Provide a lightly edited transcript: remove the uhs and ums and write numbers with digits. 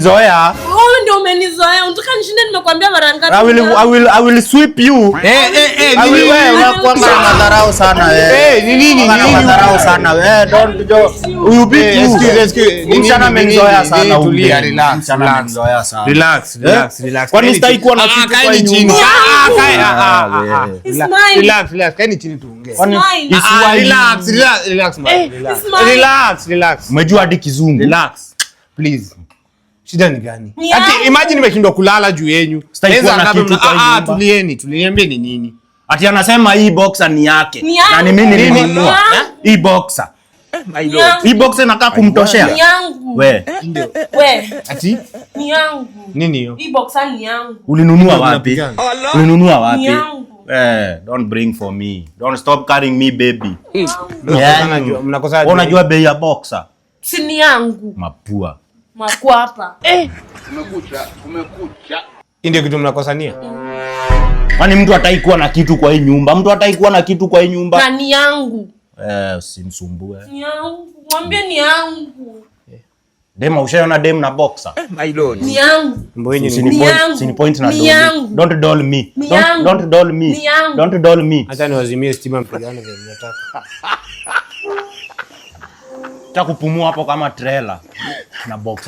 Zoea. Wewe ndio umenizoea. Unataka nishinde nimekwambia mara ngapi? I will sweep you. Wewe unakuwa madharau sana wewe. Nini? Madharau sana wewe. Don't go. You beat you. Excuse. Mchana amenizoea sana. Tulia, relax. Relax. Kwani sitaki kuwa na kitu kwa nyumba? Relax. Kaeni chini tuongee. Relax. Umejua hadi Kizungu. Relax. Please. Shida ni gani? Ati imagine nimeshindwa kulala juu yenu. Tulieni, niambie ni nini? Ati anasema hii boxer ni yake. Na ni mimi nilinunua. Hii boxer. Hii boxer inakaa kumtoshea. Ni yangu. We. Ati Ni yangu. nini hiyo? Hii boxer ni yangu. Ulinunua wapi? Ulinunua wapi? Ni yangu. Don't bring for me. Don't stop carrying me, baby. Mnakosa. Unajua bei ya boxer? Si ni yangu. Mapua. Makwapa. Kumekucha. Ndio kitu mnakosania. Kwani mtu hataikuwa na kitu kwa hii nyumba? Na ni yangu. Usimsumbue. Ni yangu. Mwambie ni yangu. Dema ushaona dem na boxer? Ni yangu. Sini point na doll. Don't doll me. Don't doll me. Acha niwazimie stima mpigane vile mnataka. Cha kupumua hapo kama trailer na boxer.